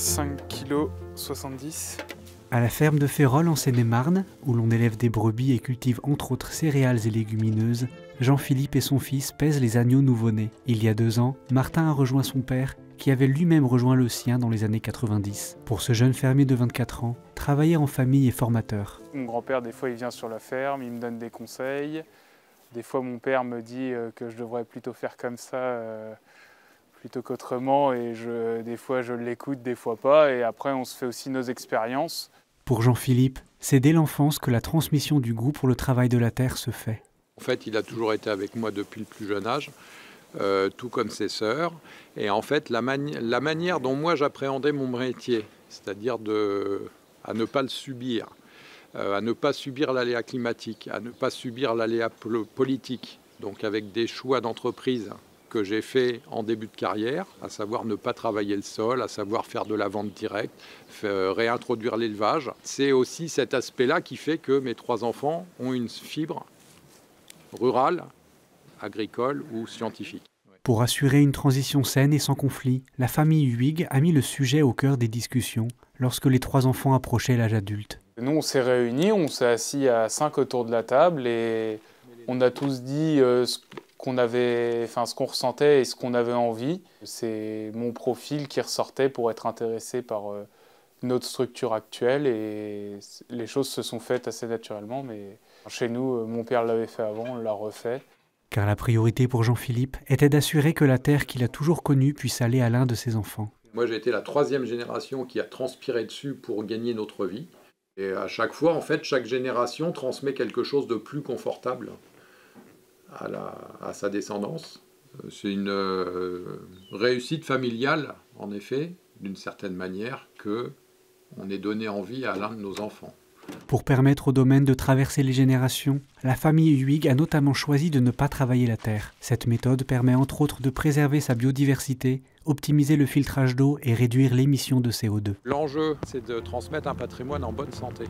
5,70 kg. À la ferme de Férolles en Seine-et-Marne, où l'on élève des brebis et cultive entre autres céréales et légumineuses, Jean-Philippe et son fils pèsent les agneaux nouveau-nés. Il y a 2 ans, Martin a rejoint son père, qui avait lui-même rejoint le sien dans les années 90. Pour ce jeune fermier de 24 ans, travailler en famille est formateur. Mon grand-père, des fois, il vient sur la ferme, il me donne des conseils. Des fois, mon père me dit que je devrais plutôt faire comme ça plutôt qu'autrement. Et des fois, je l'écoute, des fois pas. Et après, on se fait aussi nos expériences. Pour Jean-Philippe, c'est dès l'enfance que la transmission du goût pour le travail de la terre se fait. En fait, il a toujours été avec moi depuis le plus jeune âge, tout comme ses sœurs. Et en fait, la manière dont moi j'appréhendais mon métier, c'est-à-dire à ne pas le subir, à ne pas subir l'aléa climatique, à ne pas subir l'aléa politique, donc avec des choix d'entreprise que j'ai fait en début de carrière, à savoir ne pas travailler le sol, à savoir faire de la vente directe, réintroduire l'élevage. C'est aussi cet aspect-là qui fait que mes 3 enfants ont une fibre rurale, agricole ou scientifique. Pour assurer une transition saine et sans conflit, la famille Huyghe a mis le sujet au cœur des discussions lorsque les 3 enfants approchaient l'âge adulte. Nous, on s'est réunis, on s'est assis à 5 autour de la table et on a tous dit ce qu'on ressentait et ce qu'on avait envie. C'est mon profil qui ressortait pour être intéressé par notre structure actuelle et les choses se sont faites assez naturellement. Mais chez nous, mon père l'avait fait avant, on l'a refait. Car la priorité pour Jean-Philippe était d'assurer que la terre qu'il a toujours connue puisse aller à l'un de ses enfants. Moi, j'ai été la 3e génération qui a transpiré dessus pour gagner notre vie. Et à chaque fois, en fait, chaque génération transmet quelque chose de plus confortable à sa descendance. C'est une réussite familiale, en effet, d'une certaine manière, qu'on ait donné envie à l'un de nos enfants. Pour permettre au domaine de traverser les générations, la famille Huyghe a notamment choisi de ne pas travailler la terre. Cette méthode permet entre autres de préserver sa biodiversité, optimiser le filtrage d'eau et réduire l'émission de CO2. L'enjeu, c'est de transmettre un patrimoine en bonne santé.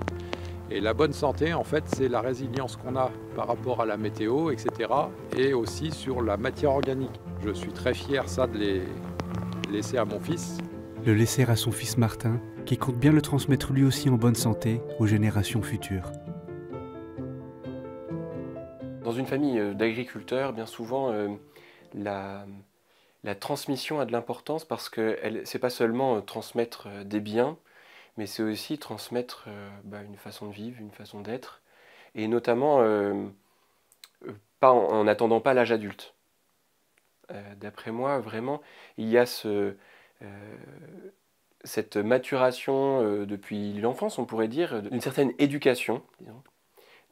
Et la bonne santé, en fait, c'est la résilience qu'on a par rapport à la météo, etc. Et aussi sur la matière organique. Je suis très fier, ça, de les laisser à mon fils. Le laisser à son fils Martin, qui compte bien le transmettre lui aussi en bonne santé aux générations futures. Dans une famille d'agriculteurs, bien souvent, la transmission a de l'importance parce que c'est pas seulement transmettre des biens, mais c'est aussi transmettre une façon de vivre, une façon d'être, et notamment pas en n'attendant pas l'âge adulte. D'après moi, vraiment, il y a cette maturation depuis l'enfance, on pourrait dire, d'une certaine éducation, disons,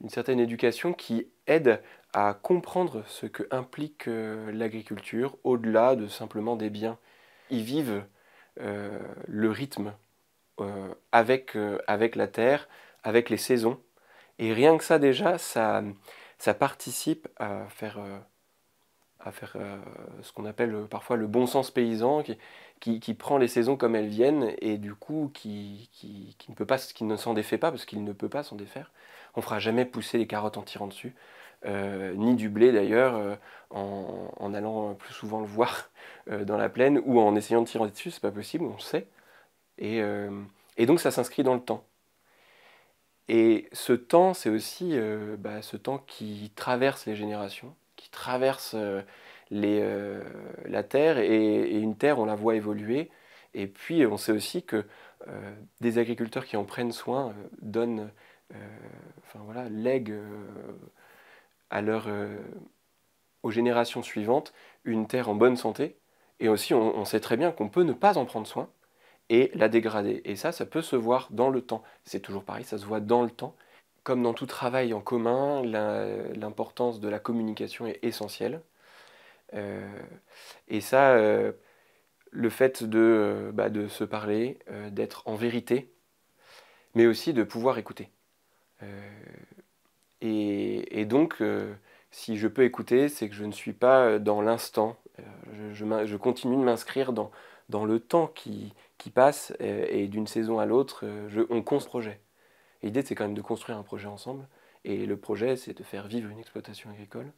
une certaine éducation qui aide à comprendre ce que implique l'agriculture, au-delà de simplement des biens. Ils vivent le rythme avec la terre, avec les saisons. Et rien que ça déjà, ça participe à faire ce qu'on appelle parfois le bon sens paysan, qui prend les saisons comme elles viennent et du coup qui ne s'en défait pas parce qu'il ne peut pas s'en défaire. On ne fera jamais pousser les carottes en tirant dessus, ni du blé d'ailleurs, en allant plus souvent le voir dans la plaine ou en essayant de tirer dessus, c'est pas possible, on le sait. Et donc ça s'inscrit dans le temps. Et ce temps, c'est aussi ce temps qui traverse les générations, qui traverse la terre, et une terre, on la voit évoluer. Et puis, on sait aussi que des agriculteurs qui en prennent soin donnent, lèguent aux générations suivantes une terre en bonne santé. Et aussi, on sait très bien qu'on peut ne pas en prendre soin et la dégrader. Et ça peut se voir dans le temps. C'est toujours pareil, ça se voit dans le temps. Comme dans tout travail en commun, l'importance de la communication est essentielle. Et ça, le fait de se parler, d'être en vérité, mais aussi de pouvoir écouter. Et donc, si je peux écouter, c'est que je ne suis pas dans l'instant. Je continue de m'inscrire dans le temps qui passe, et d'une saison à l'autre, on construit un projet. L'idée, c'est quand même de construire un projet ensemble. Et le projet, c'est de faire vivre une exploitation agricole.